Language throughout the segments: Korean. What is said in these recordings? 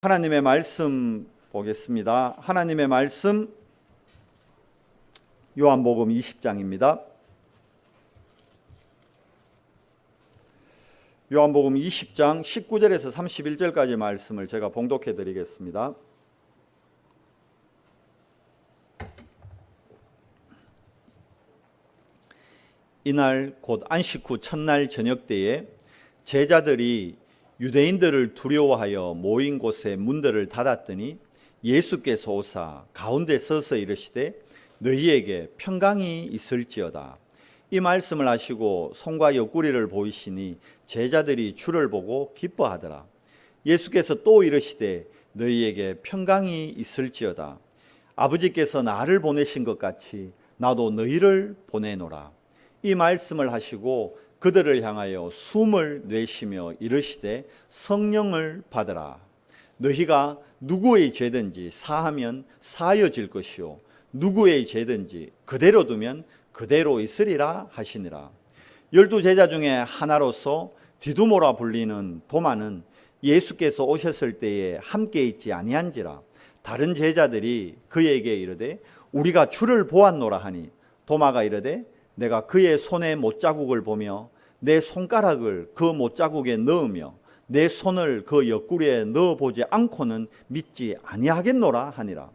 하나님의 말씀 보겠습니다. 하나님의 말씀 요한복음 20장입니다. 요한복음 20장 19절에서 31절까지 말씀을 제가 봉독해 드리겠습니다. 이날 곧 안식 후 첫날 저녁 때에 제자들이 유대인들을 두려워하여 모인 곳에 문들을 닫았더니 예수께서 오사 가운데 서서 이르시되 너희에게 평강이 있을지어다. 이 말씀을 하시고 손과 옆구리를 보이시니 제자들이 주를 보고 기뻐하더라. 예수께서 또 이르시되 너희에게 평강이 있을지어다. 아버지께서 나를 보내신 것 같이 나도 너희를 보내노라. 이 말씀을 하시고 그들을 향하여 숨을 내쉬며 이르시되 성령을 받으라. 너희가 누구의 죄든지 사하면 사하여질 것이요 누구의 죄든지 그대로 두면 그대로 있으리라 하시니라. 12 제자 중에 하나로서 디두모라 불리는 도마는 예수께서 오셨을 때에 함께 있지 아니한지라. 다른 제자들이 그에게 이르되 우리가 주를 보았노라 하니 도마가 이르되 내가 그의 손에 못자국을 보며 내 손가락을 그 못자국에 넣으며 내 손을 그 옆구리에 넣어보지 않고는 믿지 아니하겠노라 하니라.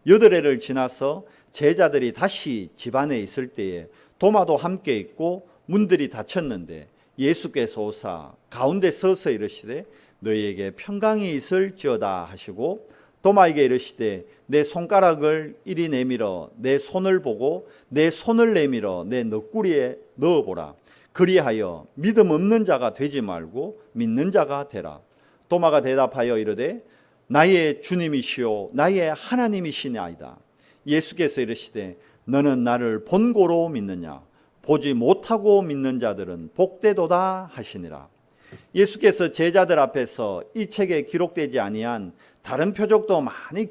8해를 지나서 제자들이 다시 집안에 있을 때에 도마도 함께 있고 문들이 닫혔는데 예수께서 오사 가운데 서서 이르시되 너희에게 평강이 있을지어다 하시고 도마에게 이르시되 내 손가락을 이리 내밀어 내 손을 보고 내 손을 내밀어 내 옆구리에 넣어보라. 그리하여 믿음 없는 자가 되지 말고 믿는 자가 되라. 도마가 대답하여 이르되 나의 주님이시오 나의 하나님이시나이다. 예수께서 이르시되 너는 나를 본고로 믿느냐 보지 못하고 믿는 자들은 복되도다 하시니라. 예수께서 제자들 앞에서 이 책에 기록되지 아니한 다른 표적도 많이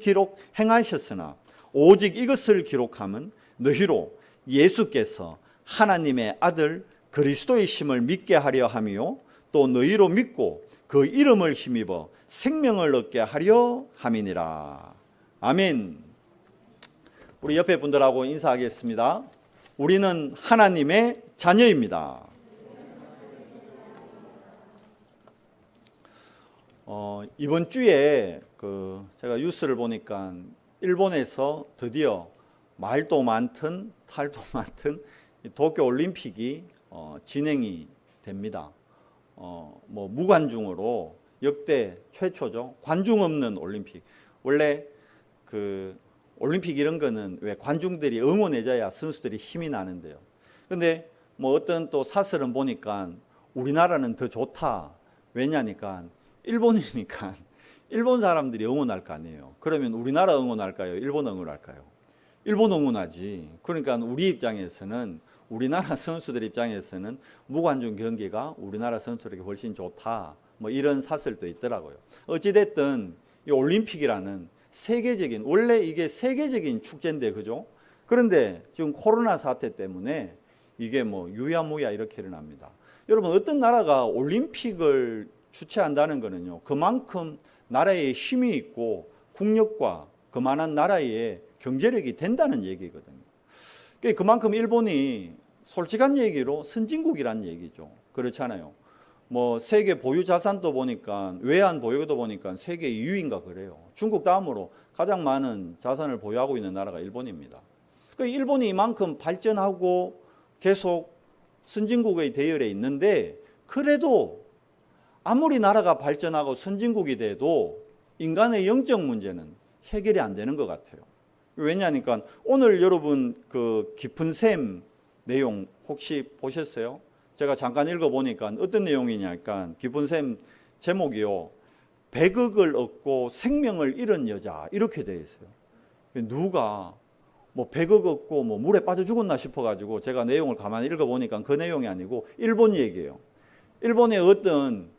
행하셨으나 오직 이것을 기록함은 너희로 예수께서 하나님의 아들 그리스도이심을 믿게 하려 함이요 또 너희로 믿고 그 이름을 힘입어 생명을 얻게 하려 함이니라. 아멘. 우리 옆에 분들하고 인사하겠습니다. 우리는 하나님의 자녀입니다. 이번 주에 제가 뉴스를 보니까 일본에서 드디어 말도 많든 탈도 많든 도쿄 올림픽이 진행이 됩니다. 무관중으로 역대 최초죠. 관중 없는 올림픽. 원래 올림픽 이런 거는 왜 관중들이 응원해줘야 선수들이 힘이 나는데요. 근데 어떤 또 사설은 보니까 우리나라는 더 좋다. 왜냐니까 일본이니까 일본 사람들이 응원할 거 아니에요. 그러면 우리나라 응원할까요? 일본 응원할까요? 일본 응원하지. 그러니까 우리 입장에서는 우리나라 선수들 입장에서는 무관중 경기가 우리나라 선수들에게 훨씬 좋다. 이런 사설도 있더라고요. 어찌됐든 이 올림픽이라는 세계적인 원래 이게 세계적인 축제인데 그죠? 그런데 지금 코로나 사태 때문에 이게 유야무야 이렇게 일어납니다. 여러분 어떤 나라가 올림픽을 주최한다는 거는요. 그만큼 나라에 힘이 있고 국력과 그만한 나라의 경제력이 된다는 얘기거든요. 그만큼 일본이 솔직한 얘기로 선진국이란 얘기죠. 그렇잖아요. 세계 보유 자산도 보니까 외환 보유도 보니까 세계 2위인가 그래요. 중국 다음으로 가장 많은 자산을 보유하고 있는 나라가 일본입니다. 일본이 이만큼 발전하고 계속 선진국의 대열에 있는데 그래도 아무리 나라가 발전하고 선진국이 돼도 인간의 영적 문제는 해결이 안 되는 것 같아요. 왜냐하니까 오늘 여러분 깊은 샘 내용 혹시 보셨어요? 제가 잠깐 읽어보니까 어떤 내용이냐니까 깊은 샘 제목이요. 100억을 얻고 생명을 잃은 여자 이렇게 되어 있어요. 누가 100억 얻고 물에 빠져 죽었나 싶어가지고 제가 내용을 가만히 읽어보니까 그 내용이 아니고 일본 얘기예요. 일본의 어떤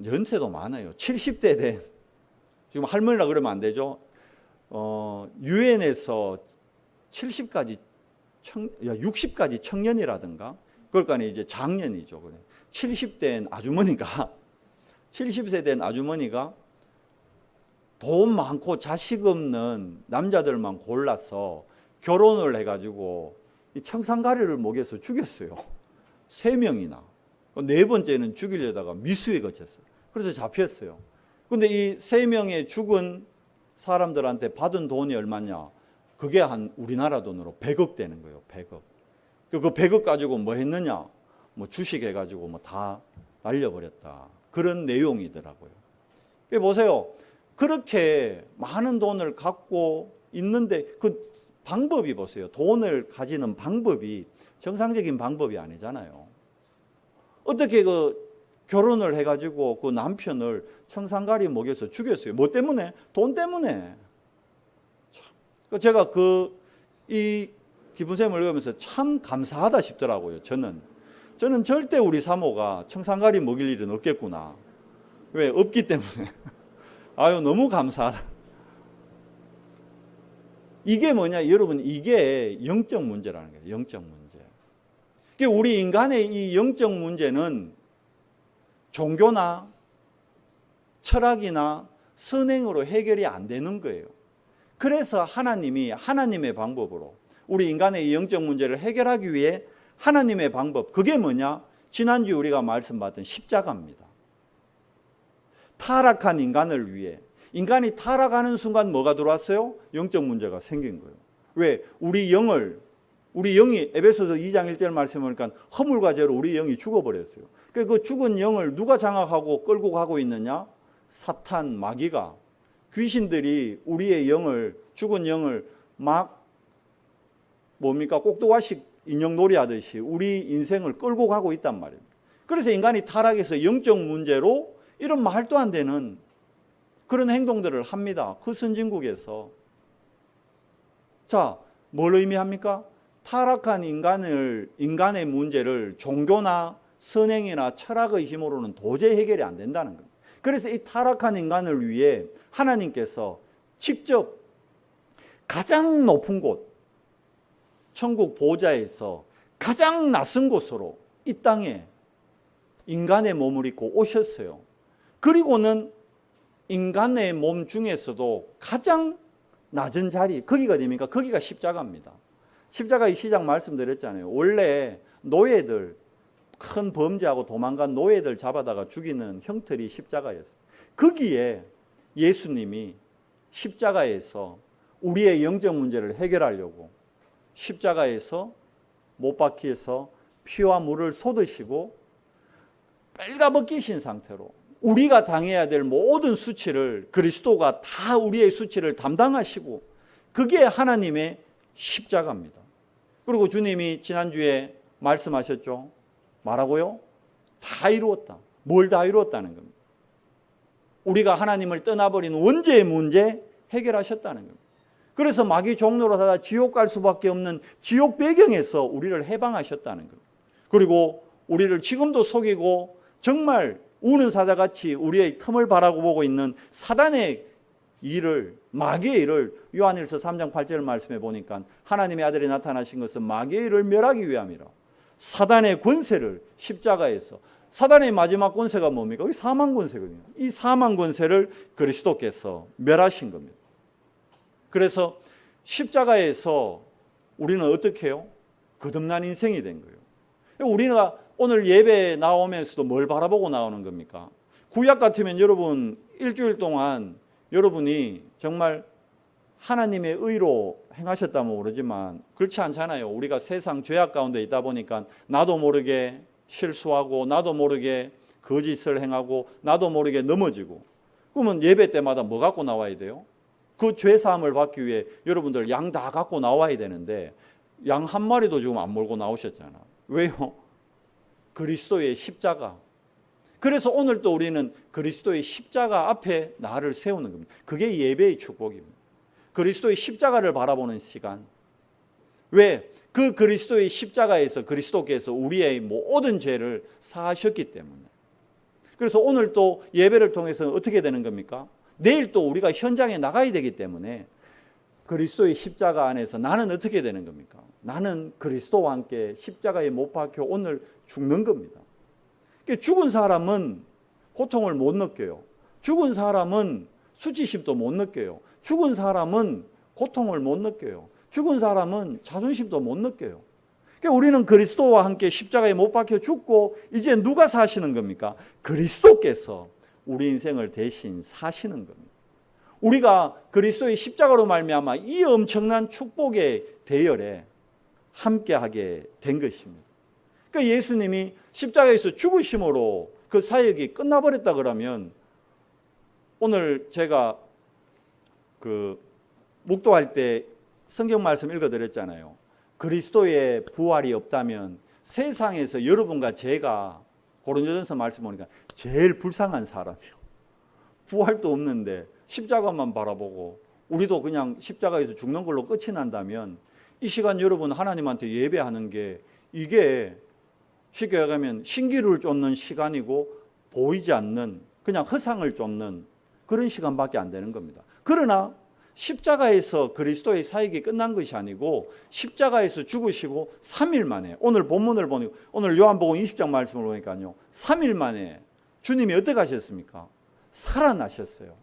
연세도 많아요. 70대 된 지금 할머니라 그러면 안 되죠. 유엔에서 70까지 60까지 청년이라든가 그러니까 이제 장년이죠. 70대 된 아주머니가 70세 된 아주머니가 돈 많고 자식 없는 남자들만 골라서 결혼을 해가지고 이 청산가리를 목에서 죽였어요. 3명이나. 4번째는 죽이려다가 미수에 거쳤어요. 그래서 잡혔어요. 근데 이 3명의 죽은 사람들한테 받은 돈이 얼마냐? 그게 한 우리나라 돈으로 100억 되는 거예요. 100억. 그 100억 가지고 뭐 했느냐? 뭐 주식 해가지고 뭐 다 날려버렸다. 그런 내용이더라고요. 보세요. 그렇게 많은 돈을 갖고 있는데 그 방법이 보세요. 돈을 가지는 방법이 정상적인 방법이 아니잖아요. 어떻게 그 결혼을 해가지고 그 남편을 청산가리 목에서 죽였어요. 뭐 때문에? 돈 때문에. 제가 이 기분샘을 읽으면서 참 감사하다 싶더라고요. 저는 절대 우리 사모가 청산가리 먹일 일은 없겠구나. 왜? 없기 때문에. 아유, 너무 감사하다. 이게 뭐냐, 여러분, 이게 영적 문제라는 거예요. 영적 문제. 우리 인간의 이 영적 문제는 종교나 철학이나 선행으로 해결이 안 되는 거예요. 그래서 하나님이 하나님의 방법으로 우리 인간의 이 영적 문제를 해결하기 위해 하나님의 방법, 그게 뭐냐? 지난주에 우리가 말씀받은 십자가입니다. 타락한 인간을 위해, 인간이 타락하는 순간 뭐가 들어왔어요? 영적 문제가 생긴 거예요. 왜? 우리 영이 에베소서 2장 1절 말씀 보니까 허물과 죄로 우리 영이 죽어버렸어요. 그 죽은 영을 누가 장악하고 끌고 가고 있느냐? 사탄, 마귀가, 귀신들이 우리의 영을, 죽은 영을 막 꼭두가식 인형놀이 하듯이 우리 인생을 끌고 가고 있단 말입니다. 그래서 인간이 타락해서 영적 문제로 이런 말도 안 되는 그런 행동들을 합니다. 그 선진국에서. 자, 뭘 의미합니까? 타락한 인간의 문제를 종교나 선행이나 철학의 힘으로는 도저히 해결이 안 된다는 겁니다. 그래서 이 타락한 인간을 위해 하나님께서 직접 가장 높은 곳, 천국 보좌에서 가장 낯선 곳으로 이 땅에 인간의 몸을 입고 오셨어요. 그리고는 인간의 몸 중에서도 가장 낮은 자리, 거기가 됩니까? 거기가 십자가입니다. 십자가의 시작 말씀드렸잖아요. 원래 노예들, 큰 범죄하고 도망간 노예들 잡아다가 죽이는 형틀이 십자가였어요. 거기에 예수님이 십자가에서 우리의 영적 문제를 해결하려고 십자가에서 못 박혀서 피와 물을 쏟으시고 빨가벗기신 상태로 우리가 당해야 될 모든 수치를 그리스도가 다 우리의 수치를 담당하시고, 그게 하나님의 십자가입니다. 그리고 주님이 지난주에 말씀하셨죠. 뭐라고요? 다 이루었다. 뭘 다 이루었다는 겁니다. 우리가 하나님을 떠나버린 원죄의 문제 해결하셨다는 겁니다. 그래서 마귀 종로로 하다 지옥 갈 수밖에 없는 지옥 배경에서 우리를 해방하셨다는 겁니다. 그리고 우리를 지금도 속이고 정말 우는 사자같이 우리의 틈을 바라보고 있는 사단의 일을, 마귀의 일을 요한일서 3장 8절 말씀해 보니까 하나님의 아들이 나타나신 것은 마귀의 일을 멸하기 위함이라. 사단의 권세를 십자가에서, 사단의 마지막 권세가 뭡니까? 이 사망 권세거든요. 이 사망 권세를 그리스도께서 멸하신 겁니다. 그래서 십자가에서 우리는 어떻게 해요? 거듭난 인생이 된 거예요. 우리가 오늘 예배에 나오면서도 뭘 바라보고 나오는 겁니까? 구약 같으면 여러분 일주일 동안 여러분이 정말 하나님의 의로 행하셨다면 모르지만 그렇지 않잖아요. 우리가 세상 죄악 가운데 있다 보니까 나도 모르게 실수하고 나도 모르게 거짓을 행하고 나도 모르게 넘어지고, 그러면 예배 때마다 뭐 갖고 나와야 돼요? 그 죄사함을 받기 위해 여러분들 양 다 갖고 나와야 되는데 양 한 마리도 지금 안 몰고 나오셨잖아. 왜요? 그리스도의 십자가. 그래서 오늘 또 우리는 그리스도의 십자가 앞에 나를 세우는 겁니다. 그게 예배의 축복입니다. 그리스도의 십자가를 바라보는 시간. 왜? 그 그리스도의 십자가에서 그리스도께서 우리의 모든 죄를 사하셨기 때문에. 그래서 오늘 또 예배를 통해서 어떻게 되는 겁니까? 내일 또 우리가 현장에 나가야 되기 때문에 그리스도의 십자가 안에서 나는 어떻게 되는 겁니까? 나는 그리스도와 함께 십자가에 못 박혀 오늘 죽는 겁니다. 죽은 사람은 고통을 못 느껴요. 죽은 사람은 수치심도 못 느껴요. 죽은 사람은 고통을 못 느껴요. 죽은 사람은 자존심도 못 느껴요. 그러니까 우리는 그리스도와 함께 십자가에 못 박혀 죽고 이제 누가 사시는 겁니까? 그리스도께서 우리 인생을 대신 사시는 겁니다. 우리가 그리스도의 십자가로 말미암아 이 엄청난 축복의 대열에 함께하게 된 것입니다. 그러니까 예수님이 십자가에서 죽으심으로 그 사역이 끝나버렸다 그러면 오늘 제가 묵도할 때 성경 말씀 읽어드렸잖아요. 그리스도의 부활이 없다면 세상에서 여러분과 제가 고린도전서 말씀 보니까 제일 불쌍한 사람이요. 부활도 없는데 십자가만 바라보고 우리도 그냥 십자가에서 죽는 걸로 끝이 난다면 이 시간 여러분 하나님한테 예배하는 게 이게 쉽게 얘기하면 신기루를 쫓는 시간이고 보이지 않는 그냥 허상을 쫓는 그런 시간밖에 안 되는 겁니다. 그러나 십자가에서 그리스도의 사역이 끝난 것이 아니고 십자가에서 죽으시고 3일 만에 오늘 본문을 보니 오늘 요한복음 20장 말씀을 보니까요. 3일 만에 주님이 어떻게 하셨습니까? 살아나셨어요.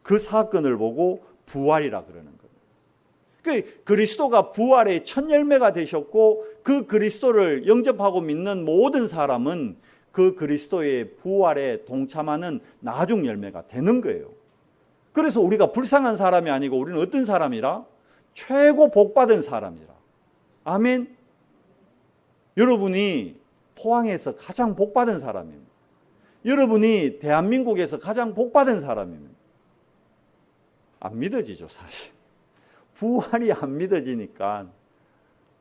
그 사건을 보고 부활이라 그러는 겁니다. 그리스도가 부활의 첫 열매가 되셨고 그 그리스도를 영접하고 믿는 모든 사람은 그 그리스도의 부활에 동참하는 나중 열매가 되는 거예요. 그래서 우리가 불쌍한 사람이 아니고 우리는 어떤 사람이라? 최고 복받은 사람이라. 아멘. 여러분이 포항에서 가장 복받은 사람입니다. 여러분이 대한민국에서 가장 복받은 사람입니다. 안 믿어지죠, 사실. 부활이 안 믿어지니까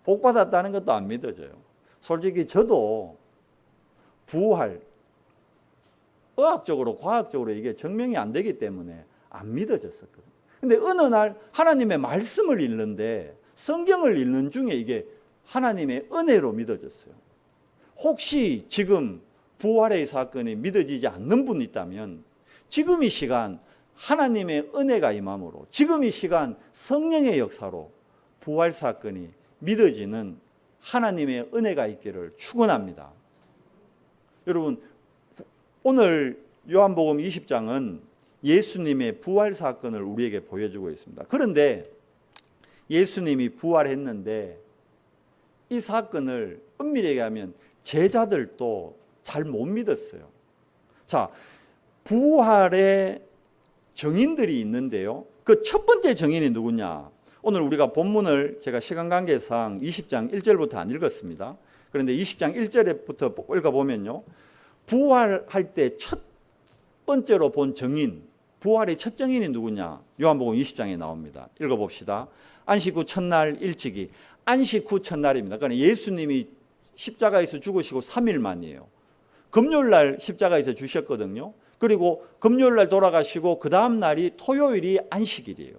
복받았다는 것도 안 믿어져요. 솔직히 저도 부활, 의학적으로, 과학적으로 이게 증명이 안 되기 때문에 안 믿어졌었거든요. 근데 어느 날 하나님의 말씀을 읽는데 성경을 읽는 중에 이게 하나님의 은혜로 믿어졌어요. 혹시 지금 부활의 사건이 믿어지지 않는 분이 있다면 지금 이 시간 하나님의 은혜가 임함으로 지금 이 시간 성령의 역사로 부활 사건이 믿어지는 하나님의 은혜가 있기를 축원합니다. 여러분 오늘 요한복음 20장은 예수님의 부활 사건을 우리에게 보여주고 있습니다. 그런데 예수님이 부활했는데 이 사건을 엄밀히 얘기하면 제자들도 잘 못 믿었어요. 자, 부활의 정인들이 있는데요. 그 첫 번째 정인이 누구냐? 오늘 우리가 본문을 제가 시간 관계상 20장 1절부터 안 읽었습니다. 그런데 20장 1절부터 읽어보면요. 부활할 때 첫 번째로 본 정인, 부활의 첫 정인이 누구냐? 요한복음 20장에 나옵니다. 읽어봅시다. 안식 후 첫날 일찍이, 안식 후 첫날입니다. 그러니까 예수님이 십자가에서 죽으시고 3일 만이에요. 금요일날 십자가에서 주셨거든요. 그리고 금요일날 돌아가시고 그 다음 날이 토요일이 안식일이에요.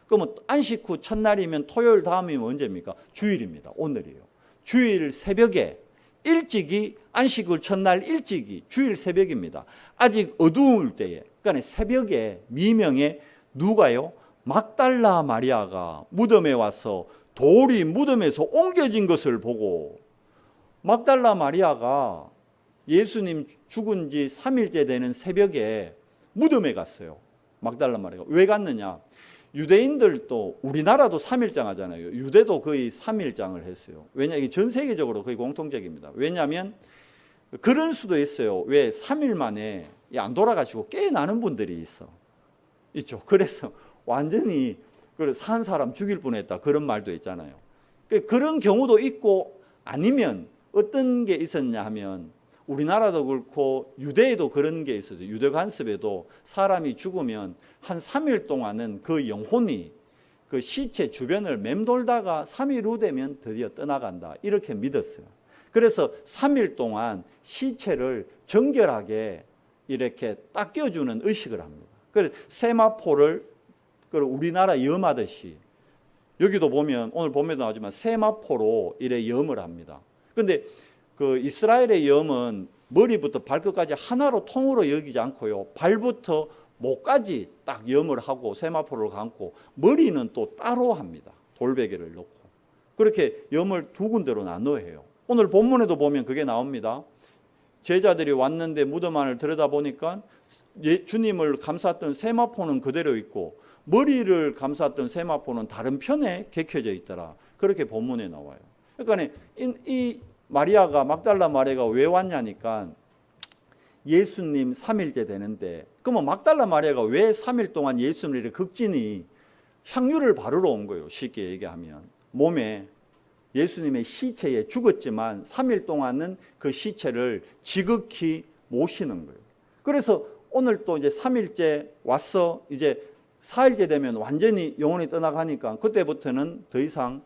그러면 안식 후 첫날이면 토요일 다음이면 언제입니까? 주일입니다. 오늘이에요. 주일 새벽에 일찍이 안식일 첫날 일찍이 주일 새벽입니다. 아직 어두울 때에 그러니까 새벽에 미명에 누가요? 막달라 마리아가 무덤에 와서 돌이 무덤에서 옮겨진 것을 보고 막달라 마리아가 예수님 죽은 지 3일째 되는 새벽에 무덤에 갔어요. 막달라 마리아가. 왜 갔느냐? 유대인들도 우리나라도 3일장 하잖아요. 유대도 거의 3일장을 했어요. 왜냐? 이게 전 세계적으로 거의 공통적입니다. 왜냐하면 그럴 수도 있어요. 왜 3일 만에 안 돌아가시고 깨어나는 분들이 있죠. 그래서 완전히 산 사람 죽일 뻔했다 그런 말도 있잖아요. 그런 경우도 있고 아니면 어떤 게 있었냐 하면 우리나라도 그렇고 유대에도 그런 게 있었어요. 유대 관습에도 사람이 죽으면 한 3일 동안은 그 영혼이 그 시체 주변을 맴돌다가 3일 후 되면 드디어 떠나간다. 이렇게 믿었어요. 그래서 3일 동안 시체를 정결하게 이렇게 닦여주는 의식을 합니다. 그래서 세마포를 우리나라 염하듯이 여기도 보면 오늘 보면 나오지만 세마포로 이래 염을 합니다. 그런데 그 이스라엘의 염은 머리부터 발끝까지 하나로 통으로 여기지 않고요. 발부터 목까지 딱 염을 하고 세마포를 감고 머리는 또 따로 합니다. 돌베개를 넣고. 그렇게 염을 두 군데로 나눠 해요. 오늘 본문에도 보면 그게 나옵니다. 제자들이 왔는데 무덤 안을 들여다보니까 주님을 감쌌던 세마포는 그대로 있고 머리를 감쌌던 세마포는 다른 편에 개켜져 있더라. 그렇게 본문에 나와요. 그러니까 이 마리아가, 막달라 마리아가 왜 왔냐니까 예수님 3일째 되는데, 그러면 막달라 마리아가 왜 3일 동안 예수님을 극진히 향유를 바르러 온 거예요. 쉽게 얘기하면 몸에, 예수님의 시체에 죽었지만 3일 동안은 그 시체를 지극히 모시는 거예요. 그래서 오늘 또 이제 3일째 왔어. 이제 4일째 되면 완전히 영혼이 떠나가니까 그때부터는 더 이상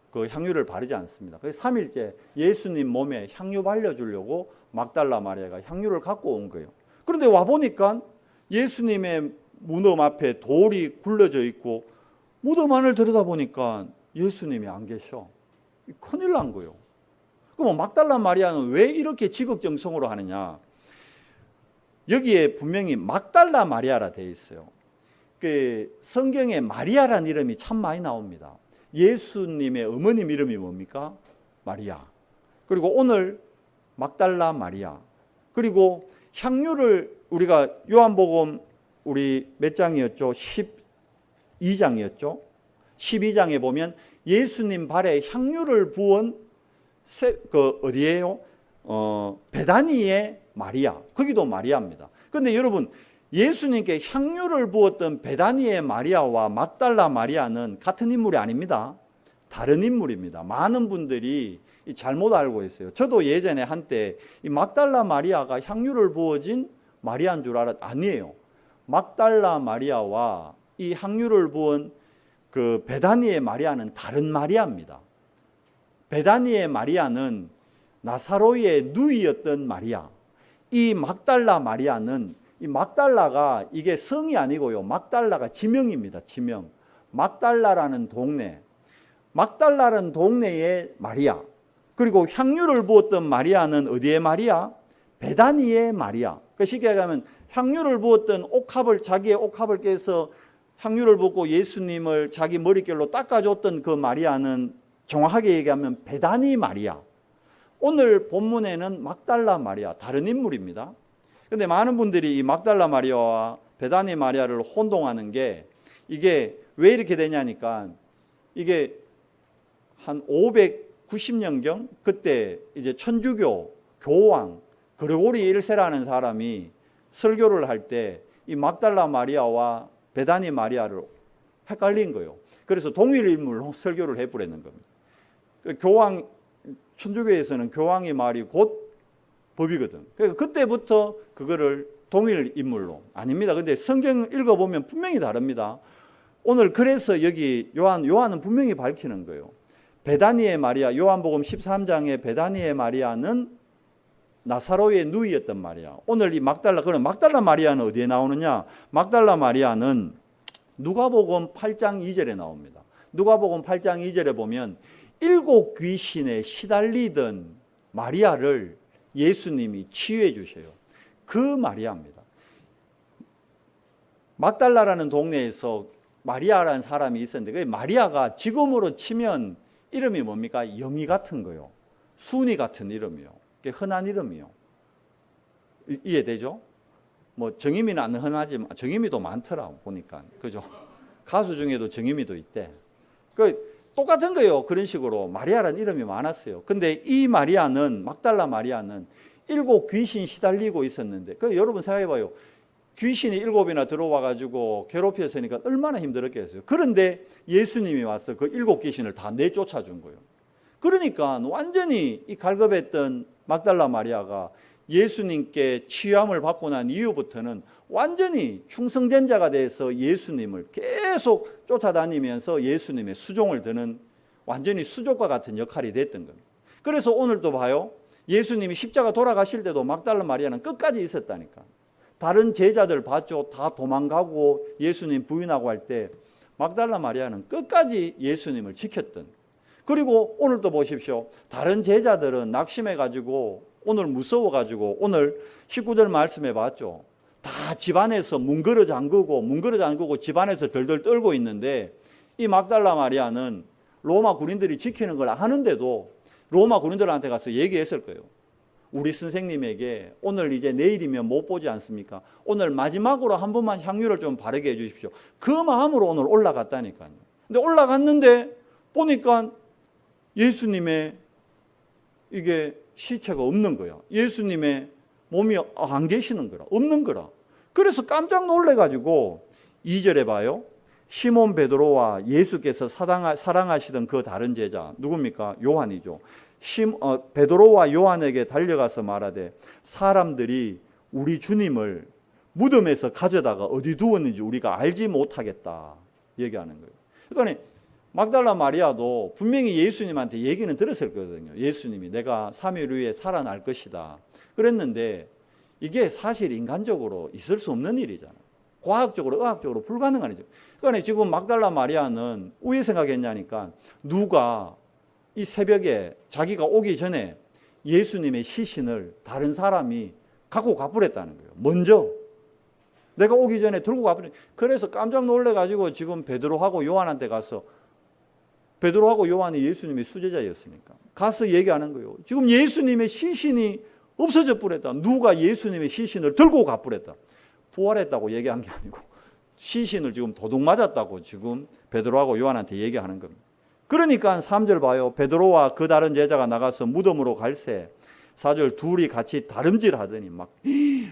그 향유를 바르지 않습니다. 그래서 3일째 예수님 몸에 향유 발려주려고 막달라 마리아가 향유를 갖고 온 거예요. 그런데 와보니까 예수님의 무덤 앞에 돌이 굴러져 있고 무덤 안을 들여다보니까 예수님이 안 계셔. 큰일 난 거예요. 그럼 막달라 마리아는 왜 이렇게 지극정성으로 하느냐? 여기에 분명히 막달라 마리아라 되어 있어요. 그 성경에 마리아라는 이름이 참 많이 나옵니다. 예수님의 어머님 이름이 뭡니까? 마리아. 그리고 오늘 막달라 마리아. 그리고 향유를 우리가 요한복음 우리 몇 장이었죠? 12장이었죠? 12장에 보면 예수님 발에 향유를 부은 그 어디예요? 베다니의 마리아. 거기도 마리아입니다. 그런데 여러분, 예수님께 향유를 부었던 베다니의 마리아와 막달라 마리아는 같은 인물이 아닙니다. 다른 인물입니다. 많은 분들이 잘못 알고 있어요. 저도 예전에 한때 이 막달라 마리아가 향유를 부어진 마리아인 줄 아니에요. 막달라 마리아와 이 향유를 부은 그 베다니의 마리아는 다른 마리아입니다. 베다니의 마리아는 나사로의 누이였던 마리아. 이 막달라 마리아는, 이 막달라가 이게 성이 아니고요. 막달라가 지명입니다. 지명. 막달라라는 동네. 막달라라는 동네의 마리아. 그리고 향유를 부었던 마리아는 어디의 마리아? 베다니의 마리아. 그 쉽게 얘기하면 향유를 부었던 옥합을, 자기의 옥합을 깨서 향유를 붓고 예수님을 자기 머릿결로 닦아줬던 그 마리아는 정확하게 얘기하면 베다니 마리아. 오늘 본문에는 막달라 마리아, 다른 인물입니다. 그런데 많은 분들이 이 막달라 마리아와 베다니 마리아를 혼동하는 게, 이게 왜 이렇게 되냐니까, 이게 한 590년경 그때 이제 천주교 교황 그르고리 1세라는 사람이 설교를 할 때 이 막달라 마리아와 베다니 마리아를 헷갈린 거예요. 그래서 동일 인물로 설교를 해버리는 겁니다. 교황, 천주교에서는 교황의 말이 곧 법이거든. 그래서 그때부터 그거를 동일 인물로. 아닙니다. 근데 성경 읽어보면 분명히 다릅니다. 오늘 그래서 여기 요한은 분명히 밝히는 거예요. 베다니의 마리아, 요한복음 13장의 베다니의 마리아는 나사로의 누이였던 마리아. 오늘 이 막달라, 그럼 막달라 마리아는 어디에 나오느냐? 막달라 마리아는 누가복음 8장 2절에 나옵니다. 누가복음 8장 2절에 보면 7 귀신에 시달리던 마리아를 예수님이 치유해 주셔요. 그 마리아입니다. 막달라라는 동네에서 마리아라는 사람이 있었는데, 그 마리아가 지금으로 치면 이름이 뭡니까? 영희 같은 거요. 순이 같은 이름이요. 흔한 이름이요. 이해되죠? 뭐 정의미는 안 흔하지만 정의미도 많더라고 보니까. 그죠? 가수 중에도 정의미도 있대. 똑같은 거예요. 그런 식으로 마리아라는 이름이 많았어요. 근데 이 마리아는, 막달라 마리아는 7 귀신 시달리고 있었는데, 여러분 생각해봐요. 귀신이 7이나 들어와가지고 괴롭혔으니까 얼마나 힘들었겠어요. 그런데 예수님이 와서 그 7 귀신을 다 내쫓아 준 거예요. 그러니까 완전히 이 갈급했던 막달라 마리아가 예수님께 치유함을 받고 난 이후부터는 완전히 충성된 자가 돼서 예수님을 계속 쫓아다니면서 예수님의 수종을 드는 완전히 수족과 같은 역할이 됐던 겁니다. 그래서 오늘도 봐요. 예수님이 십자가 돌아가실 때도 막달라 마리아는 끝까지 있었다니까. 다른 제자들 봤죠. 다 도망가고 예수님 부인하고 할 때 막달라 마리아는 끝까지 예수님을 지켰던. 그리고 오늘도 보십시오. 다른 제자들은 낙심해가지고 오늘 무서워가지고 오늘 19절 말씀해 봤죠. 다 집안에서 문걸어 잠그고 집안에서 덜덜 떨고 있는데, 이 막달라 마리아는 로마 군인들이 지키는 걸 아는데도 로마 군인들한테 가서 얘기했을 거예요. 우리 선생님에게 오늘 이제 내일이면 못 보지 않습니까? 오늘 마지막으로 한 번만 향유를 좀 바르게 해 주십시오. 그 마음으로 오늘 올라갔다니까요. 근데 올라갔는데 보니까 예수님의 이게 시체가 없는 거야. 예수님의 몸이 안 계시는 거라. 없는 거라. 그래서 깜짝 놀래가지고 2절에 봐요. 시몬 베드로와 예수께서 사랑하시던 그 다른 제자 누굽니까? 요한이죠. 베드로와 요한에게 달려가서 말하되 사람들이 우리 주님을 무덤에서 가져다가 어디 두었는지 우리가 알지 못하겠다 얘기하는 거예요. 그러니까 막달라 마리아도 분명히 예수님한테 얘기는 들었을 거거든요. 예수님이 내가 3일 후에 살아날 것이다 그랬는데 이게 사실 인간적으로 있을 수 없는 일이잖아요. 과학적으로 의학적으로 불가능한 일이죠. 그러니까 지금 막달라 마리아는 왜 생각했냐니까 누가 이 새벽에 자기가 오기 전에 예수님의 시신을 다른 사람이 갖고 가버렸다는 거예요. 먼저 내가 오기 전에 들고 가버렸. 그래서 깜짝 놀래가지고 지금 베드로하고 요한한테 가서 베드로하고 요한이 예수님의 수제자였으니까 가서 얘기하는 거예요. 지금 예수님의 시신이 없어져 버렸다. 누가 예수님의 시신을 들고 가버렸다. 부활했다고 얘기한 게 아니고 시신을 지금 도둑 맞았다고 지금 베드로하고 요한한테 얘기하는 겁니다. 그러니까 3절 봐요. 베드로와 그 다른 제자가 나가서 무덤으로 갈새 4절 둘이 같이 다름질하더니 막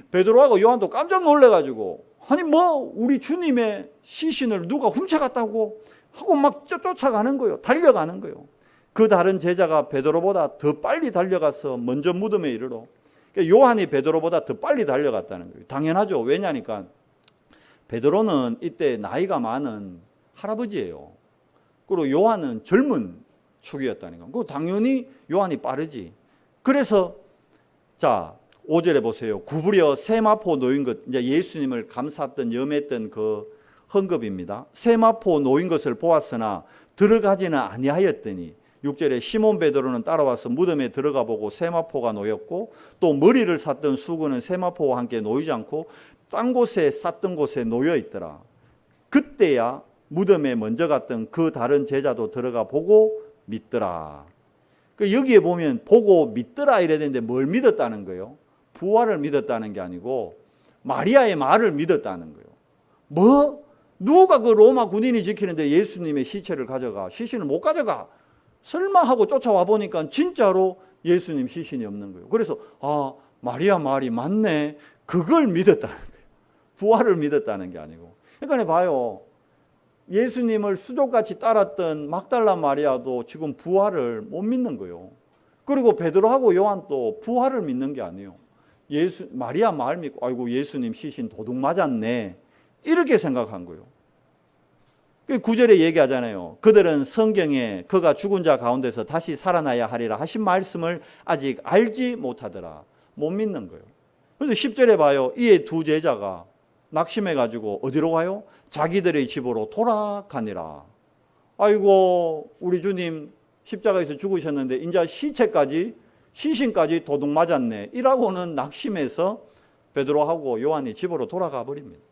베드로하고 요한도 깜짝 놀래가지고 아니 뭐 우리 주님의 시신을 누가 훔쳐갔다고 하고 막 쫓아가는 거예요. 달려가는 거예요. 그 다른 제자가 베드로보다 더 빨리 달려가서 먼저 무덤에 이르러 요한이 베드로보다 더 빨리 달려갔다는 거예요. 당연하죠. 왜냐니까 베드로는 이때 나이가 많은 할아버지예요. 그리고 요한은 젊은 축이었다니까. 그 당연히 요한이 빠르지. 그래서 자 5절에 보세요. 구부려 세마포 놓인 것, 이제 예수님을 감쌌던 염했던 그 헝겊입니다. 세마포 놓인 것을 보았으나 들어가지는 아니하였더니 6절에 시몬 베드로는 따라와서 무덤에 들어가 보고 세마포가 놓였고 또 머리를 쌌던 수건은 세마포와 함께 놓이지 않고 딴 곳에 쌌던 곳에 놓여 있더라. 그때야 무덤에 먼저 갔던 그 다른 제자도 들어가 보고 믿더라. 여기에 보면 보고 믿더라 이래야 되는데 뭘 믿었다는 거예요? 부활을 믿었다는 게 아니고 마리아의 말을 믿었다는 거예요. 뭐? 누가 그 로마 군인이 지키는데 예수님의 시체를 가져가? 시신을 못 가져가. 설마 하고 쫓아와 보니까 진짜로 예수님 시신이 없는 거예요. 그래서 아 마리아 말이 맞네. 그걸 믿었다는 거예요. 부활을 믿었다는 게 아니고. 그러니까 봐요. 예수님을 수족같이 따랐던 막달라 마리아도 지금 부활을 못 믿는 거예요. 그리고 베드로하고 요한도 부활을 믿는 게 아니에요. 마리아 말 믿고 아이고 예수님 시신 도둑 맞았네. 이렇게 생각한 거예요. 9절에 얘기하잖아요. 그들은 성경에 그가 죽은 자 가운데서 다시 살아나야 하리라 하신 말씀을 아직 알지 못하더라. 못 믿는 거예요. 그래서 10절에 봐요. 이에 두 제자가 낙심해가지고 어디로 가요? 자기들의 집으로 돌아가니라. 아이고 우리 주님 십자가에서 죽으셨는데 이제 시신까지 도둑 맞았네. 이라고는 낙심해서 베드로하고 요한이 집으로 돌아가 버립니다.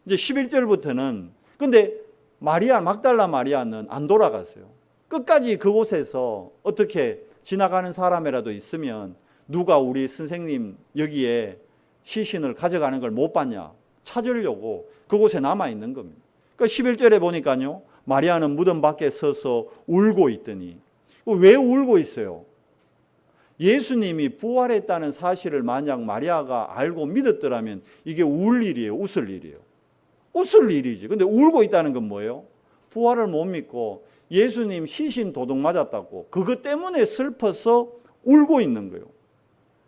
이제 11절부터는 근데 막달라 마리아는 안 돌아갔어요. 끝까지 그곳에서 어떻게 지나가는 사람이라도 있으면 누가 우리 선생님 여기에 시신을 가져가는 걸 못 봤냐 찾으려고 그곳에 남아있는 겁니다. 그러니까 11절에 보니까요. 마리아는 무덤 밖에 서서 울고 있더니 왜 울고 있어요? 예수님이 부활했다는 사실을 만약 마리아가 알고 믿었더라면 이게 울 일이에요? 웃을 일이에요? 웃을 일이지. 근데 울고 있다는 건 뭐예요? 부활을 못 믿고 예수님 시신 도둑 맞았다고 그것 때문에 슬퍼서 울고 있는 거예요.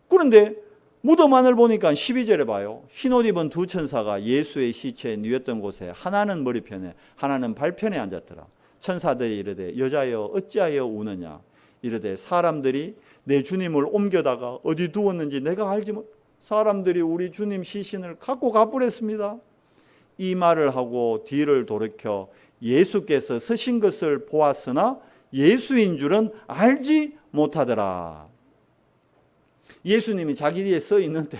그런데 무덤 안을 보니까 12절에 봐요. 흰옷 입은 두 천사가 예수의 시체에 누웠던 곳에 하나는 머리편에 하나는 발편에 앉았더라. 천사들이 이르되 여자여 어찌하여 우느냐 이르되 사람들이 내 주님을 옮겨다가 어디 두었는지 내가 알지 못. 사람들이 우리 주님 시신을 갖고 가버렸습니다. 이 말을 하고 뒤를 돌이켜 예수께서 서신 것을 보았으나 예수인 줄은 알지 못하더라. 예수님이 자기 뒤에 서 있는데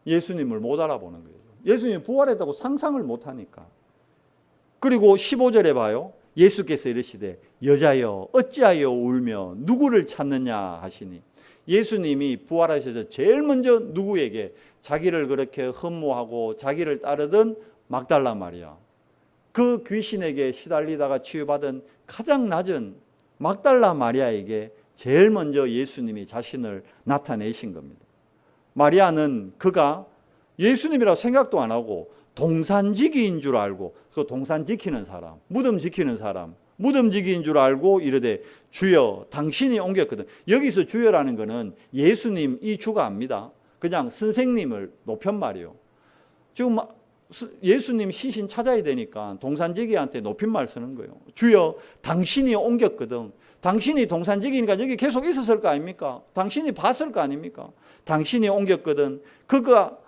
예수님을 못 알아보는 거예요. 예수님이 부활했다고 상상을 못하니까. 그리고 15절에 봐요. 예수께서 이르시되 여자여 어찌하여 울며 누구를 찾느냐 하시니 예수님이 부활하셔서 제일 먼저 누구에게 자기를 그렇게 흠모하고 자기를 따르던 막달라 마리아, 그 귀신에게 시달리다가 치유받은 가장 낮은 막달라 마리아에게 제일 먼저 예수님이 자신을 나타내신 겁니다. 마리아는 그가 예수님이라고 생각도 안 하고 동산지기인 줄 알고, 그 동산 지키는 사람, 무덤 지키는 사람, 무덤지기인 줄 알고 이르되 주여 당신이 옮겼거든. 여기서 주여라는 것은 예수님 이 주가 아닙니다. 그냥 선생님을 높임말이에요. 지금 예수님 시신 찾아야 되니까 동산지기한테 높임말 쓰는 거예요. 주여 당신이 옮겼거든. 당신이 동산지기니까 여기 계속 있었을 거 아닙니까? 당신이 봤을 거 아닙니까? 당신이 옮겼거든. 그가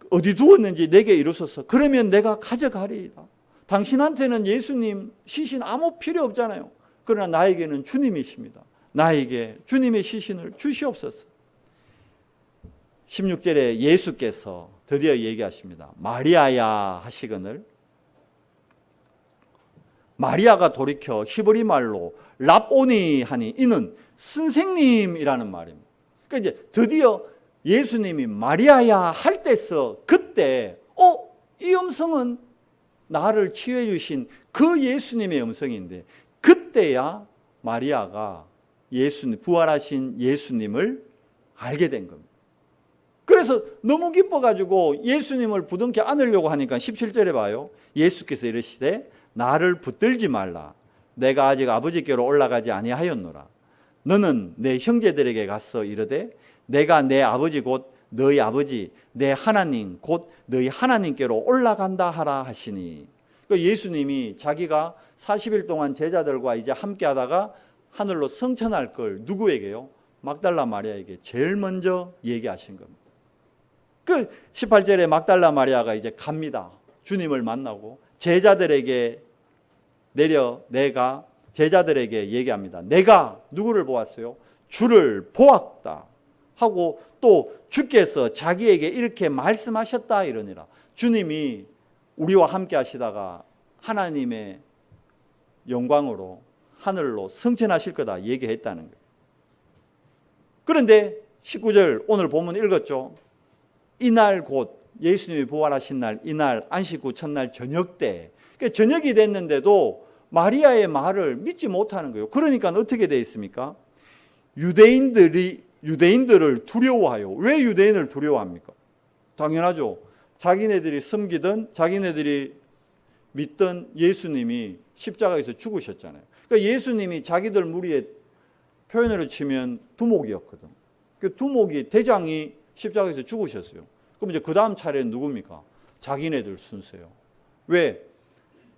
어디 두었는지 내게 이루소서. 그러면 내가 가져가리이다. 당신한테는 예수님 시신 아무 필요 없잖아요. 그러나 나에게는 주님이십니다. 나에게 주님의 시신을 주시옵소서. 16절에 예수께서 드디어 얘기하십니다. 마리아야 하시거늘, 마리아가 돌이켜 히브리 말로 랍오니 하니 이는 선생님이라는 말입니다. 그러니까 이제 드디어 예수님이 마리아야 할 때서 그때 이 음성은 나를 치유해 주신 그 예수님의 음성인데, 그때야 마리아가 예수님, 부활하신 예수님을 알게 된 겁니다. 그래서 너무 기뻐가지고 예수님을 부둥켜 안으려고 하니까 17절에 봐요. 예수께서 이르시되 나를 붙들지 말라. 내가 아직 아버지께로 올라가지 아니하였노라. 너는 내 형제들에게 가서 이르되 내가 내 아버지 곧 너희 아버지 내 하나님 곧 너희 하나님께로 올라간다 하라 하시니, 예수님이 자기가 40일 동안 제자들과 이제 함께 하다가 하늘로 승천할 걸 누구에게요? 막달라 마리아에게 제일 먼저 얘기하신 겁니다. 그 18절에 막달라 마리아가 이제 갑니다. 주님을 만나고 제자들에게 내가 제자들에게 얘기합니다. 내가 누구를 보았어요? 주를 보았다 하고 또 주께서 자기에게 이렇게 말씀하셨다 이러니라. 주님이 우리와 함께 하시다가 하나님의 영광으로 하늘로 승천하실 거다 얘기했다는 거예요. 그런데 19절 오늘 본문 읽었죠. 이날 곧 예수님이 부활하신 날, 이날 안식 후 첫날 저녁 때, 그러니까 저녁이 됐는데도 마리아의 말을 믿지 못하는 거예요. 그러니까 어떻게 돼 있습니까? 유대인들을 두려워하여. 왜 유대인을 두려워합니까? 당연하죠. 자기네들이 섬기던, 자기네들이 믿던 예수님이 십자가에서 죽으셨잖아요. 그러니까 예수님이 자기들 무리의 표현으로 치면 두목이었거든. 그 두목이, 대장이 십자가에서 죽으셨어요. 그럼 이제 그 다음 차례는 누굽니까? 자기네들 순서예요. 왜?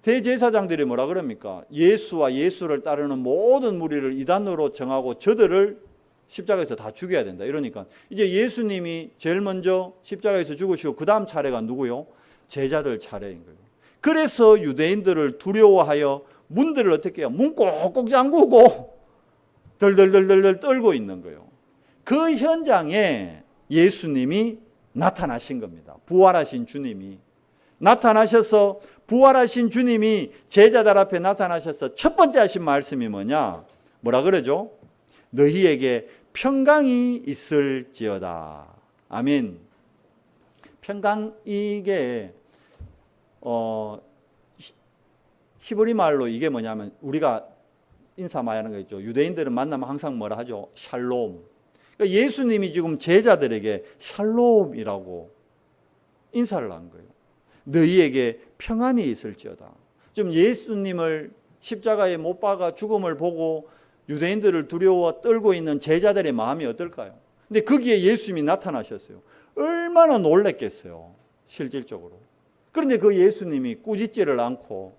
대제사장들이 뭐라 그럽니까? 예수와 예수를 따르는 모든 무리를 이단으로 정하고 저들을 십자가에서 다 죽여야 된다. 이러니까 이제 예수님이 제일 먼저 십자가에서 죽으시고 그 다음 차례가 누구요? 제자들 차례인 거예요. 그래서 유대인들을 두려워하여 문들을 어떻게 해요? 문 꼭꼭 잠그고 덜덜덜덜 떨고 있는 거예요. 그 현장에 예수님이 나타나신 겁니다. 부활하신 주님이 나타나셔서, 부활하신 주님이 제자들 앞에 나타나셔서 첫 번째 하신 말씀이 뭐냐? 뭐라 그러죠? 너희에게 평강이 있을지어다. 아멘. 평강, 이게 히브리 말로 이게 뭐냐면 우리가 인사 많이 하는 거 있죠. 유대인들은 만나면 항상 뭐라 하죠? 샬롬. 그러니까 예수님이 지금 제자들에게 샬롬이라고 인사를 한 거예요. 너희에게 평안이 있을지어다. 좀 예수님을 십자가에 못 박아 죽음을 보고 유대인들을 두려워 떨고 있는 제자들의 마음이 어떨까요? 근데 거기에 예수님이 나타나셨어요. 얼마나 놀랬겠어요, 실질적으로. 그런데 그 예수님이 꾸짖지를 않고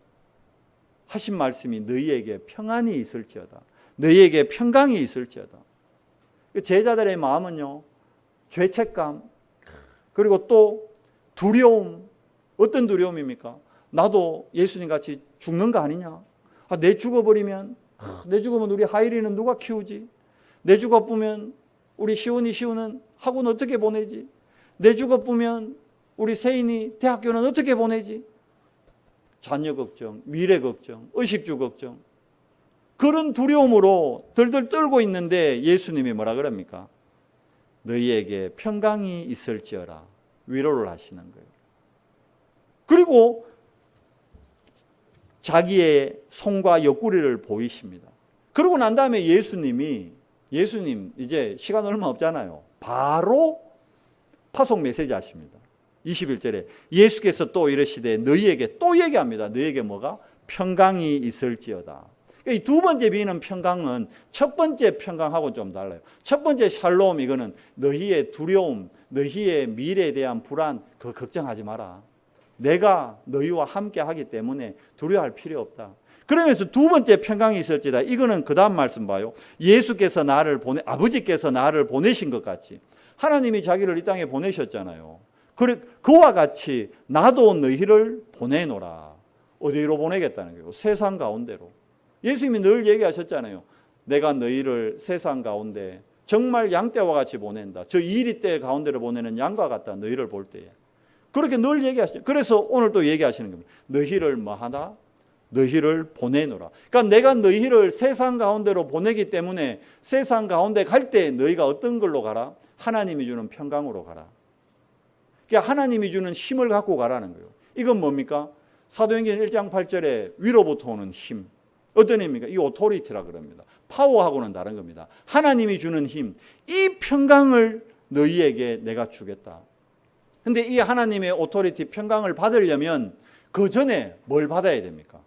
하신 말씀이 너희에게 평안이 있을지어다. 너희에게 평강이 있을지어다. 제자들의 마음은요, 죄책감, 그리고 또 두려움. 어떤 두려움입니까? 나도 예수님 같이 죽는 거 아니냐? 내 죽어버리면, 내 죽으면 우리 하일이는 누가 키우지? 내 죽어보면 우리 시훈은 학원 어떻게 보내지? 내 죽어보면 우리 세인이 대학교는 어떻게 보내지? 자녀 걱정, 미래 걱정, 의식주 걱정. 그런 두려움으로 덜덜 떨고 있는데 예수님이 뭐라 그럽니까? 너희에게 평강이 있을지어라. 위로를 하시는 거예요. 그리고 자기의 손과 옆구리를 보이십니다. 그러고 난 다음에 예수님 이제 시간 얼마 없잖아요. 바로 파송 메시지 하십니다. 21절에 예수께서 또 이르시되 너희에게 또 얘기합니다. 너희에게 뭐가? 평강이 있을지어다. 이 두 번째 비는 평강은 첫 번째 평강하고 좀 달라요. 첫 번째 샬롬, 이거는 너희의 두려움, 너희의 미래에 대한 불안, 그거 걱정하지 마라. 내가 너희와 함께 하기 때문에 두려워할 필요 없다. 그러면서 두 번째 평강이 있을지다. 이거는 그 다음 말씀 봐요. 예수께서 아버지께서 나를 보내신 것 같이 하나님이 자기를 이 땅에 보내셨잖아요. 그와 같이 나도 너희를 보내노라. 어디로 보내겠다는 거예요? 세상 가운데로. 예수님이 늘 얘기하셨잖아요. 내가 너희를 세상 가운데 정말 양떼와 같이 보낸다. 저 이리떼 가운데로 보내는 양과 같다. 너희를 볼 때에. 그렇게 늘 얘기하시죠. 그래서 오늘 또 얘기하시는 겁니다. 너희를 뭐하다? 너희를 보내노라. 그러니까 내가 너희를 세상 가운데로 보내기 때문에 세상 가운데 갈 때 너희가 어떤 걸로 가라? 하나님이 주는 평강으로 가라. 그러니까 하나님이 주는 힘을 갖고 가라는 거예요. 이건 뭡니까? 사도행전 1장 8절에 위로부터 오는 힘. 어떤 힘입니까? 이 오토리티라 그럽니다. 파워하고는 다른 겁니다. 하나님이 주는 힘, 이 평강을 너희에게 내가 주겠다. 근데 이 하나님의 오토리티 평강을 받으려면 그 전에 뭘 받아야 됩니까?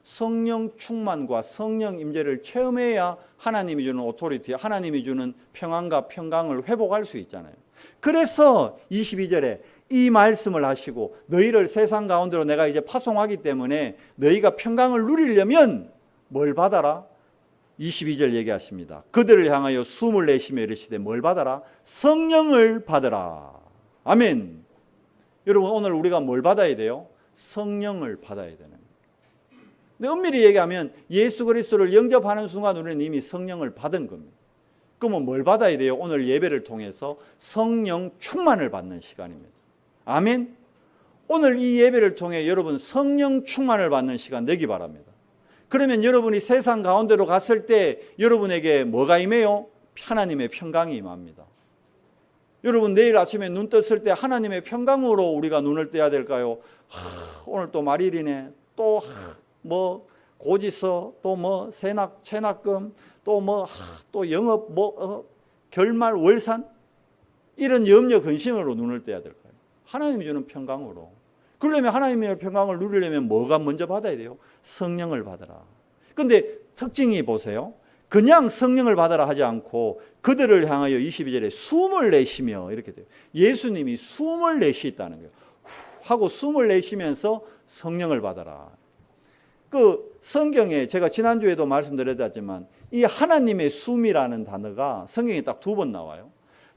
성령 충만과 성령 임재를 체험해야 하나님이 주는 오토리티, 하나님이 주는 평안과 평강을 회복할 수 있잖아요. 그래서 22절에 이 말씀을 하시고 너희를 세상 가운데로 내가 이제 파송하기 때문에 너희가 평강을 누리려면 뭘 받아라? 22절 얘기하십니다. 그들을 향하여 숨을 내쉬며 이르시되 뭘 받아라? 성령을 받으라. 아멘. 여러분 오늘 우리가 뭘 받아야 돼요? 성령을 받아야 되는 거예요. 근데 엄밀히 얘기하면 예수 그리스도를 영접하는 순간 우리는 이미 성령을 받은 겁니다. 그러면 뭘 받아야 돼요? 오늘 예배를 통해서 성령 충만을 받는 시간입니다. 아멘. 오늘 이 예배를 통해 여러분 성령 충만을 받는 시간 되기 바랍니다. 그러면 여러분이 세상 가운데로 갔을 때 여러분에게 뭐가 임해요? 하나님의 평강이 임합니다. 여러분 내일 아침에 눈 떴을 때 하나님의 평강으로 우리가 눈을 떼야 될까요? 오늘 또 말일이네. 또 뭐 고지서, 또 뭐 체납금, 또 또 영업, 결말, 월산, 이런 염려 근심으로 눈을 떼야 될까요? 하나님이 주는 평강으로. 그러려면 하나님의 평강을 누리려면 뭐가 먼저 받아야 돼요? 성령을 받아라. 그런데 특징이 보세요. 그냥 성령을 받아라 하지 않고 그들을 향하여 22절에 숨을 내쉬며 이렇게 돼요. 예수님이 숨을 내쉬었다는 거예요. 하고 숨을 내쉬면서 성령을 받아라. 그 성경에 제가 지난주에도 말씀드렸지만 이 하나님의 숨이라는 단어가 성경에 딱 두 번 나와요.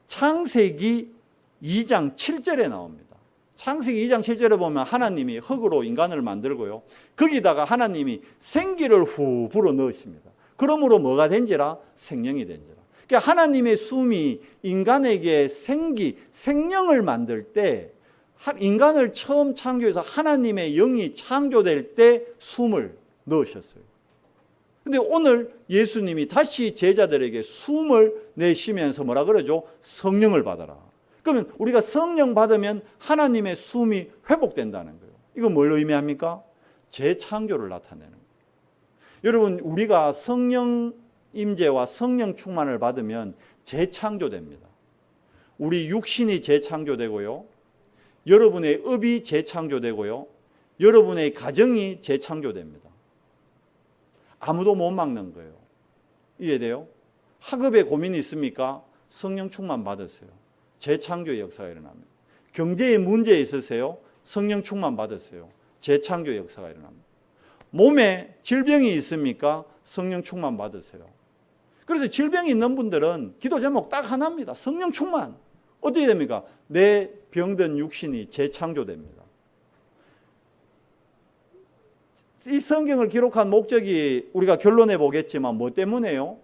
창세기 2장 7절에 나옵니다. 창세기 2장 7절에 보면 하나님이 흙으로 인간을 만들고요. 거기다가 하나님이 생기를 후 불어 넣으십니다. 그러므로 뭐가 된지라? 생명이 된지라. 그러니까 하나님의 숨이 인간에게 생명을 만들 때 인간을 처음 창조해서 하나님의 영이 창조될 때 숨을 넣으셨어요. 근데 오늘 예수님이 다시 제자들에게 숨을 내쉬면서 뭐라 그러죠? 성령을 받아라. 그러면 우리가 성령 받으면 하나님의 숨이 회복된다는 거예요. 이거 뭘 의미합니까? 재창조를 나타내는 거예요. 여러분 우리가 성령 임재와 성령 충만을 받으면 재창조됩니다. 우리 육신이 재창조되고요. 여러분의 업이 재창조되고요. 여러분의 가정이 재창조됩니다. 아무도 못 막는 거예요. 이해돼요? 학업에 고민이 있습니까? 성령 충만 받으세요. 재창조의 역사가 일어납니다. 경제에 문제 있으세요? 성령 충만 받으세요. 재창조의 역사가 일어납니다. 몸에 질병이 있습니까? 성령 충만 받으세요. 그래서 질병이 있는 분들은 기도 제목 딱 하나입니다. 성령 충만. 어떻게 됩니까? 내 병든 육신이 재창조됩니다. 이 성경을 기록한 목적이 우리가 결론해 보겠지만 뭐 때문에요?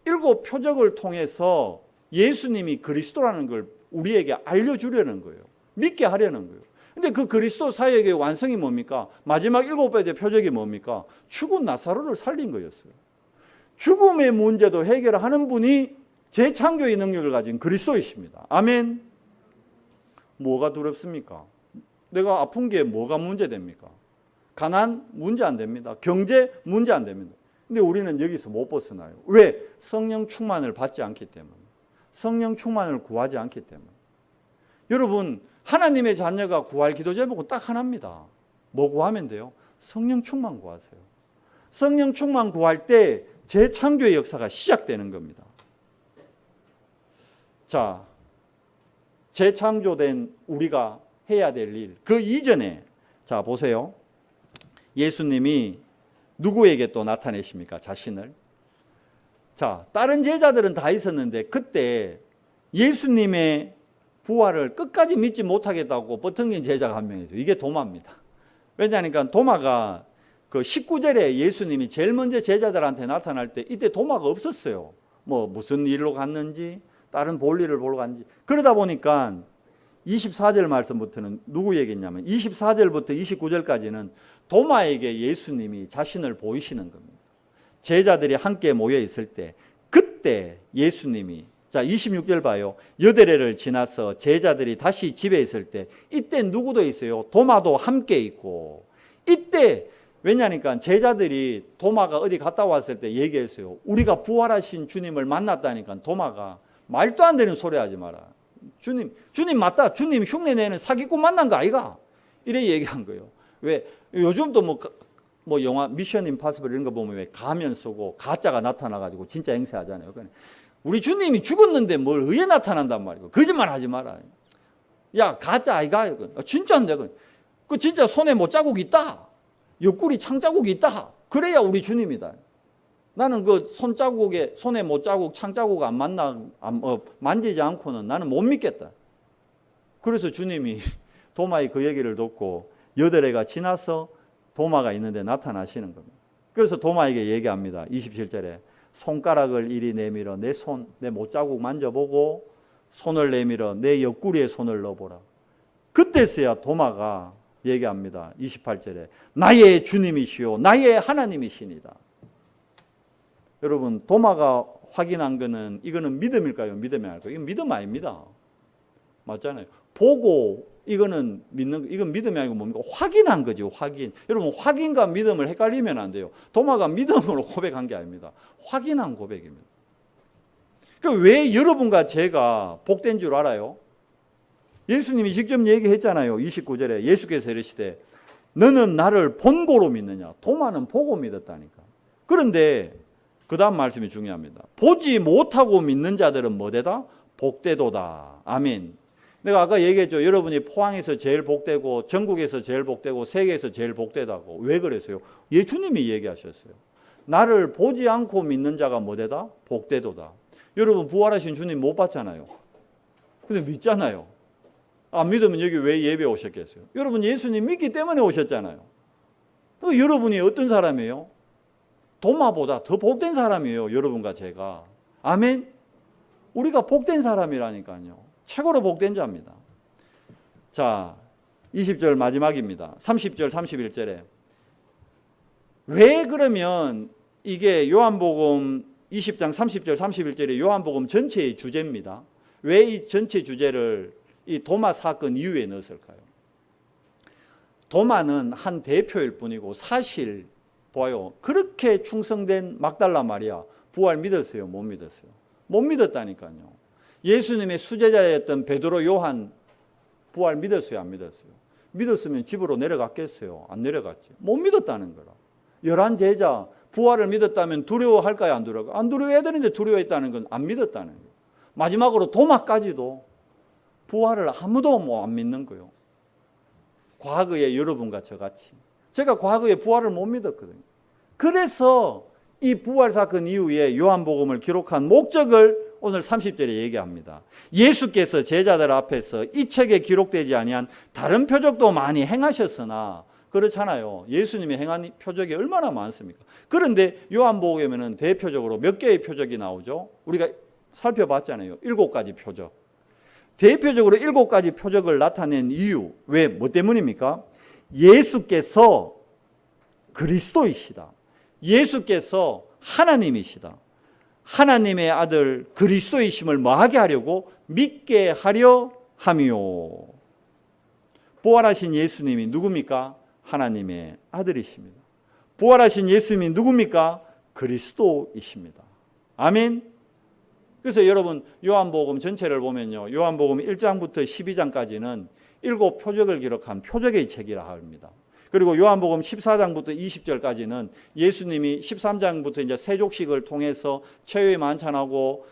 7 표적을 통해서 예수님이 그리스도라는 걸 우리에게 알려주려는 거예요. 믿게 하려는 거예요. 근데 그 그리스도 사역의 완성이 뭡니까? 마지막 7배의 표적이 뭡니까? 죽은 나사로를 살린 거였어요. 죽음의 문제도 해결하는 분이 재창조의 능력을 가진 그리스도이십니다. 아멘. 뭐가 두렵습니까? 내가 아픈 게 뭐가 문제됩니까? 가난 문제 안 됩니다. 경제 문제 안 됩니다. 근데 우리는 여기서 못 벗어나요. 왜? 성령 충만을 받지 않기 때문에. 성령 충만을 구하지 않기 때문에. 여러분, 하나님의 자녀가 구할 기도 제목은 딱 하나입니다. 뭐 구하면 돼요? 성령 충만 구하세요. 성령 충만 구할 때 재창조의 역사가 시작되는 겁니다. 자, 재창조된 우리가 해야 될 일, 그 이전에, 자, 보세요. 예수님이 누구에게 또 나타내십니까? 자신을. 자, 다른 제자들은 다 있었는데 그때 예수님의 부활을 끝까지 믿지 못하겠다고 버팅긴 제자가 한 명 있어요. 이게 도마입니다. 왜냐하니까 도마가 그 19절에 예수님이 제일 먼저 제자들한테 나타날 때 이때 도마가 없었어요. 뭐 무슨 일로 갔는지, 다른 볼일을 보러 갔는지. 그러다 보니까 24절 말씀부터는 누구 얘기냐면 24절부터 29절까지는 도마에게 예수님이 자신을 보이시는 겁니다. 제자들이 함께 모여 있을 때 그때 예수님이, 자 26절 봐요. 여대레를 지나서 제자들이 다시 집에 있을 때 이때 누구도 있어요. 도마도 함께 있고. 이때 왜냐니까 제자들이 도마가 어디 갔다 왔을 때 얘기했어요. 우리가 부활하신 주님을 만났다니까. 도마가 말도 안 되는 소리 하지 마라. 주님 맞다. 주님 흉내내는 사기꾼 만난 거 아이가? 이래 얘기한 거예요. 왜? 요즘도 뭐 영화 미션 임파서블 이런 거 보면 왜 가면 쓰고 가짜가 나타나가지고 진짜 행세하잖아요. 우리 주님이 죽었는데 뭘 의에 나타난단 말이고. 거짓말 하지 마라. 야, 가짜 아이가? 진짜인데. 그 진짜 손에 못 자국 있다. 옆구리 창자국이 있다. 그래야 우리 주님이다. 나는 그 손자국에, 손에 못 자국, 창자국 만지지 않고는 나는 못 믿겠다. 그래서 주님이 도마의 그 얘기를 듣고 여드레가 지나서 도마가 있는데 나타나시는 겁니다. 그래서 도마에게 얘기합니다. 27절에 손가락을 이리 내밀어 내 손, 내 못자국 만져보고 손을 내밀어 내 옆구리에 손을 넣어보라. 그때서야 도마가 얘기합니다. 28절에 나의 주님이시오 나의 하나님이시니다. 여러분, 도마가 확인한 거는 이거는 믿음일까요? 믿음이 아닐까요? 이건 믿음 아닙니다. 맞잖아요. 보고 이거는 믿는, 이건 믿음이 아니고 뭡니까? 확인한 거죠. 확인. 여러분, 확인과 믿음을 헷갈리면 안 돼요. 도마가 믿음으로 고백한 게 아닙니다. 확인한 고백입니다. 왜 여러분과 제가 복된 줄 알아요? 예수님이 직접 얘기했잖아요. 29절에 예수께서 이르시되 너는 나를 본고로 믿느냐? 도마는 보고 믿었다니까. 그런데 그 다음 말씀이 중요합니다. 보지 못하고 믿는 자들은 뭐되다? 복되도다. 아멘. 내가 아까 얘기했죠. 여러분이 포항에서 제일 복되고 전국에서 제일 복되고 세계에서 제일 복되다고. 왜 그랬어요? 예수님이 얘기하셨어요. 나를 보지 않고 믿는 자가 뭐되다? 복되도다. 여러분 부활하신 주님 못 봤잖아요. 근데 믿잖아요. 안 믿으면 여기 왜 예배 오셨겠어요? 여러분 예수님 믿기 때문에 오셨잖아요. 또 여러분이 어떤 사람이에요? 도마보다 더 복된 사람이에요. 여러분과 제가. 아멘. 우리가 복된 사람이라니까요. 최고로 복된 자입니다. 자, 20절 마지막입니다. 30절 31절에 왜 그러면 이게 요한복음 20장 30절 31절에 요한복음 전체의 주제입니다. 왜 이 전체 주제를 이 도마 사건 이후에 넣었을까요? 도마는 한 대표일 뿐이고 사실 봐요. 그렇게 충성된 막달라 마리아 부활 믿었어요? 못 믿었어요? 못 믿었다니까요. 예수님의 수제자였던 베드로 요한 부활 믿었어요? 안 믿었어요? 믿었으면 집으로 내려갔겠어요? 안 내려갔지. 못 믿었다는 거라. 11 제자 부활을 믿었다면 두려워할까요? 안 두려워할까요? 안 두려워해야 되는데 두려워했다는 건 안 믿었다는 거예요. 마지막으로 도마까지도 부활을 아무도 안 믿는 거예요. 과거에 여러분과 저같이. 제가 과거에 부활을 못 믿었거든요. 그래서 이 부활 사건 이후에 요한복음을 기록한 목적을 오늘 30절에 얘기합니다. 예수께서 제자들 앞에서 이 책에 기록되지 아니한 다른 표적도 많이 행하셨으나 그렇잖아요. 예수님이 행한 표적이 얼마나 많습니까? 그런데 요한복음에는 대표적으로 몇 개의 표적이 나오죠? 우리가 살펴봤잖아요. 7가지 표적. 대표적으로 7가지 표적을 나타낸 이유, 왜, 뭐 때문입니까? 예수께서 그리스도이시다. 예수께서 하나님이시다. 하나님의 아들 그리스도이심을 뭐하게 하려고? 믿게 하려 함이요. 부활하신 예수님이 누굽니까? 하나님의 아들이십니다. 부활하신 예수님이 누굽니까? 그리스도이십니다. 아멘. 그래서 여러분 요한복음 전체를 보면요, 요한복음 1장부터 12장까지는 7 표적을 기록한 표적의 책이라 합니다. 그리고 요한복음 14장부터 20절까지는 예수님이 13장부터 이제 세족식을 통해서 최후의 만찬하고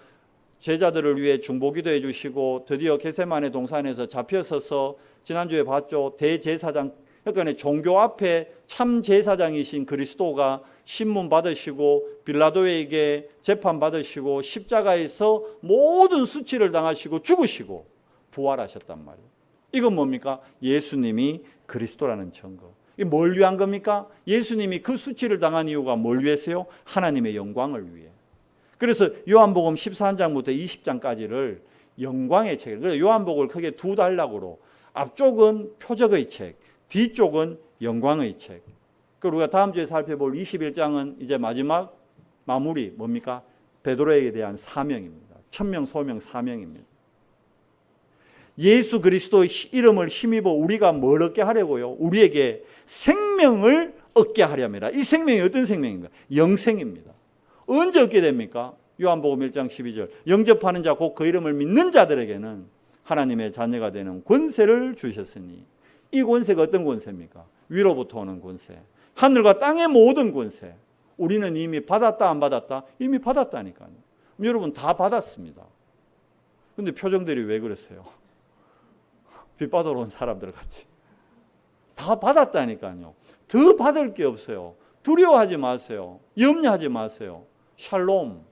제자들을 위해 중보기도해 주시고 드디어 겟세마네 동산에서 잡혀서서 지난주에 봤죠. 대제사장, 그러니까 종교 앞에 참 제사장이신 그리스도가 신문 받으시고 빌라도에게 재판 받으시고 십자가에서 모든 수치를 당하시고 죽으시고 부활하셨단 말이에요. 이건 뭡니까? 예수님이 그리스도라는 증거. 이게 뭘 위한 겁니까? 예수님이 그 수치를 당한 이유가 뭘 위해서요? 하나님의 영광을 위해. 그래서 요한복음 13장부터 20장까지를 영광의 책, 그래서 요한복음을 크게 두 단락으로, 앞쪽은 표적의 책, 뒤쪽은 영광의 책. 그리고 우리가 다음 주에 살펴볼 21장은 이제 마지막 마무리 뭡니까? 베드로에게 대한 사명입니다. 천명, 소명, 사명입니다. 예수 그리스도의 이름을 힘입어 우리가 뭘 얻게 하려고요? 우리에게 생명을 얻게 하렵니다. 이 생명이 어떤 생명인가? 영생입니다. 언제 얻게 됩니까? 요한복음 1장 12절. 영접하는 자 곧 그 이름을 믿는 자들에게는 하나님의 자녀가 되는 권세를 주셨으니, 이 권세가 어떤 권세입니까? 위로부터 오는 권세. 하늘과 땅의 모든 권세. 우리는 이미 받았다 안 받았다? 이미 받았다니까요. 여러분 다 받았습니다. 근데 표정들이 왜 그러세요? 빚받으러 온 사람들 같이. 다 받았다니까요. 더 받을 게 없어요. 두려워하지 마세요. 염려하지 마세요. 샬롬.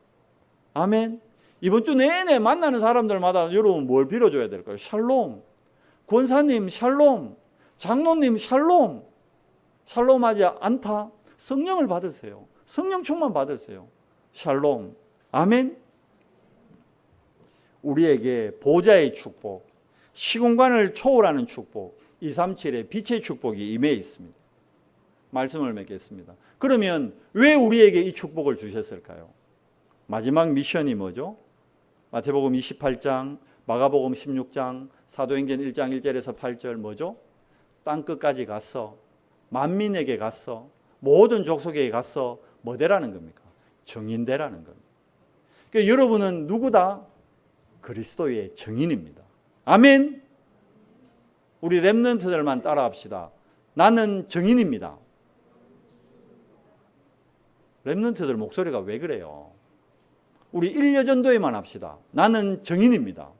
아멘. 이번 주 내내 만나는 사람들마다 여러분 뭘 빌어줘야 될까요? 샬롬. 권사님 샬롬. 장로님 샬롬. 샬롬하지 않다? 성령을 받으세요. 성령 충만 받으세요. 샬롬. 아멘. 우리에게 보좌의 축복, 시공간을 초월하는 축복, 237의 빛의 축복이 임해 있습니다. 말씀을 맺겠습니다. 그러면 왜 우리에게 이 축복을 주셨을까요? 마지막 미션이 뭐죠? 마태복음 28장, 마가복음 16장, 사도행전 1장 1절에서 8절 뭐죠? 땅끝까지 가서 만민에게 가서 모든 족속에게 가서 뭐 되라는 겁니까? 증인되라는 겁니다. 그러니까 여러분은 누구다? 그리스도의 증인입니다. 아멘. 우리 렘넌트들만 따라합시다. 나는 증인입니다. 렘넌트들 목소리가 왜 그래요? 우리 1여전도회만 합시다. 나는 증인입니다.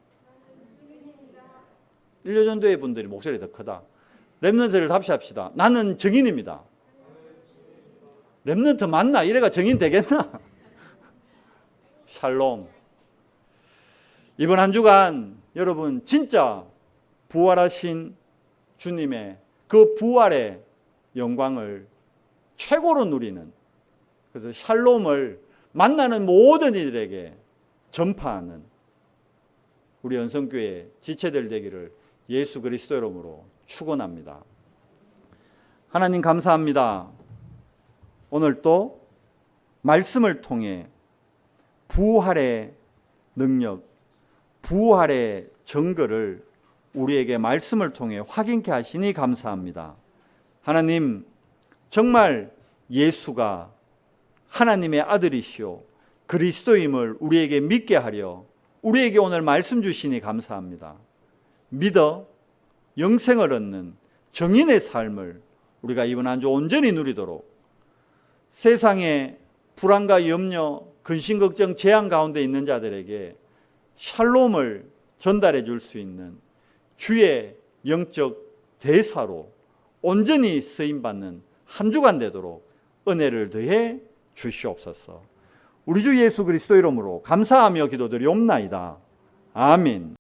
1여전도회 분들이 목소리 더 크다. 렘넌트를 답시 합시다. 나는 증인입니다. 렘넌트 맞나? 이래가 증인 되겠나? 샬롬. 이번 한 주간 여러분 진짜 부활하신 주님의 그 부활의 영광을 최고로 누리는, 그래서 샬롬을 만나는 모든 이들에게 전파하는 우리 연성교회 지체들 되기를 예수 그리스도 이름으로 축원합니다. 하나님 감사합니다. 오늘 또 말씀을 통해 부활의 능력, 부활의 증거를 우리에게 말씀을 통해 확인케 하시니 감사합니다. 하나님, 정말 예수가 하나님의 아들이시오 그리스도임을 우리에게 믿게 하려 우리에게 오늘 말씀 주시니 감사합니다. 믿어 영생을 얻는 정인의 삶을 우리가 이번 한 주 온전히 누리도록, 세상의 불안과 염려, 근심, 걱정, 재앙 가운데 있는 자들에게 샬롬을 전달해 줄 수 있는 주의 영적 대사로 온전히 쓰임받는 한 주간 되도록 은혜를 더해 주시옵소서. 우리 주 예수 그리스도 이름으로 감사하며 기도드리옵나이다. 아멘.